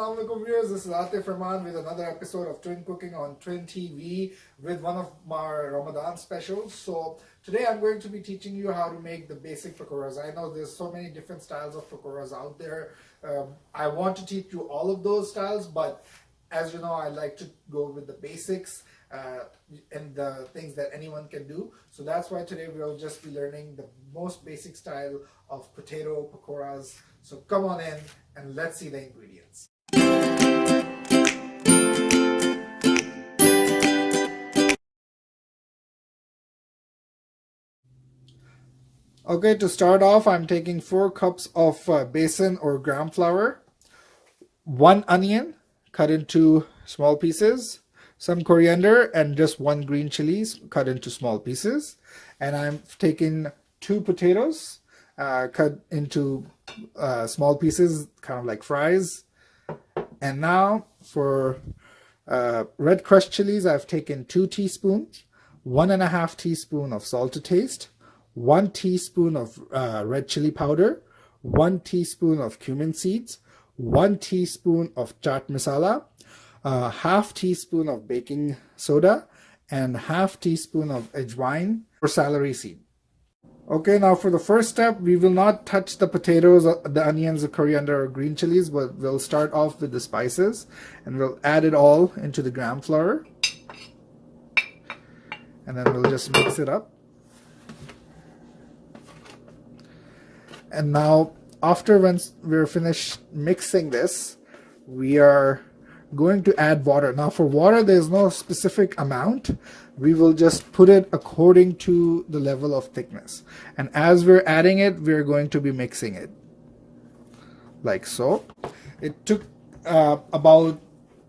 Assalamu alaikum viewers, this is Atif Rahman with another episode of Twin Cooking on Twin TV with one of my Ramadan specials. So today I'm going to be teaching you how to make the basic pakoras. I know there's so many different styles of pakoras out there. I want to teach you all of those styles, but as you know, I like to go with the basics and the things that anyone can do. So that's why today we'll just be learning the most basic style of potato pakoras. So come on in and let's see the ingredients. Okay, to start off, I'm taking 4 cups of besan or gram flour, 1 onion cut into small pieces, some coriander, and just 1 green chilies cut into small pieces. And I'm taking 2 potatoes cut into small pieces, kind of like fries. And now for red crushed chilies, I've taken 2 teaspoons, 1.5 teaspoon of salt to taste, 1 teaspoon of red chili powder, 1 teaspoon of cumin seeds, 1 teaspoon of chaat masala, half teaspoon of baking soda, and half teaspoon of ajwain or celery seed. Okay, now for the first step, we will not touch the potatoes, the onions, the coriander, or green chilies, but we'll start off with the spices and we'll add it all into the gram flour. And then we'll just mix it up. And now, after when we're finished mixing this, we are going to add water. Now for water, there's no specific amount. We will just put it according to the level of thickness. And as we're adding it, we're going to be mixing it. Like so. It took about,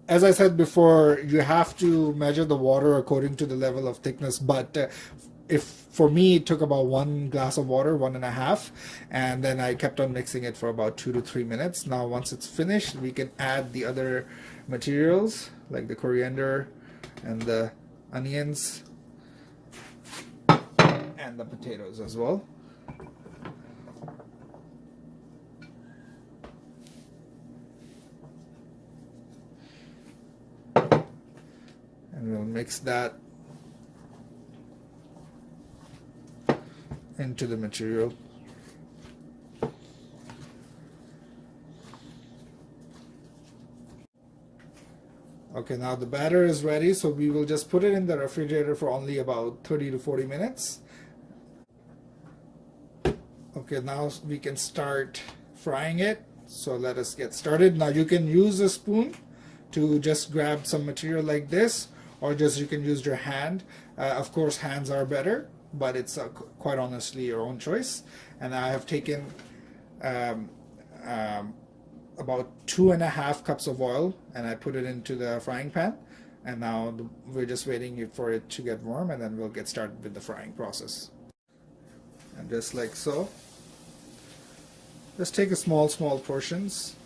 as I said before, you have to measure the water according to the level of thickness. But if for me, it took about 1 glass of water, 1.5, and then I kept on mixing it for about 2 to 3 minutes. Now once it's finished, we can add the other materials like the coriander and the onions and the potatoes as well. And we'll mix that into the material. Okay, now the batter is ready, so we will just put it in the refrigerator for only about 30 to 40 minutes. Okay, now we can start frying it. So let us get started. Now you can use a spoon to just grab some material like this, or just you can use your hand. Of course, hands are better, but it's quite honestly your own choice. And I have taken about 2.5 cups of oil and I put it into the frying pan, and now we're just waiting for it to get warm, and then we'll get started with the frying process. And just like so, just take a small portions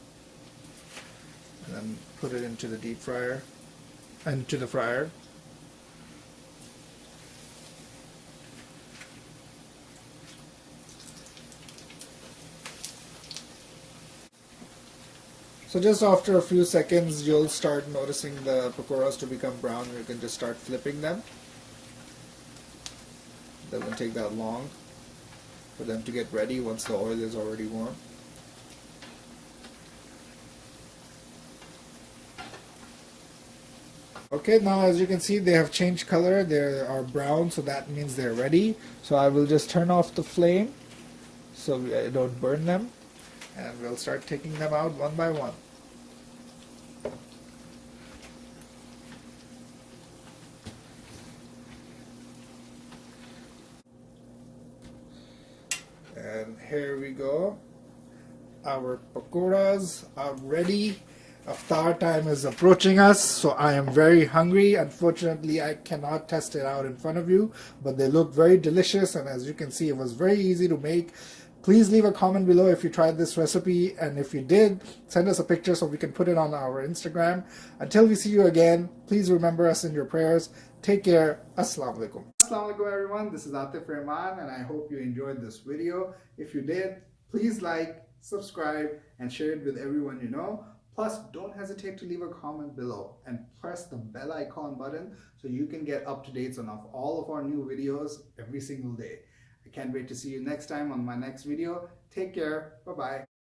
and then put it into the deep fryer, into the fryer. So just after a few seconds, you'll start noticing the pakoras to become brown. You can just start flipping them. It doesn't take that long for them to get ready once the oil is already warm. Okay, now as you can see, they have changed color. They are brown, so that means they're ready. So I will just turn off the flame so I don't burn them, and we'll start taking them out one by one. And here we go. Our pakoras are ready. Iftar time is approaching us, so I am very hungry. Unfortunately, I cannot test it out in front of you, but they look very delicious, and as you can see, it was very easy to make. Please leave a comment below if you tried this recipe, and if you did, send us a picture so we can put it on our Instagram. Until we see you again, please remember us in your prayers. Take care. Assalamu alaikum. Assalamu alaikum everyone, this is Atif Rahman, and I hope you enjoyed this video. If you did, please like, subscribe, and share it with everyone you know. Plus, don't hesitate to leave a comment below and press the bell icon button so you can get up to date on all of our new videos every single day. I can't wait to see you next time on my next video. Take care. Bye-bye.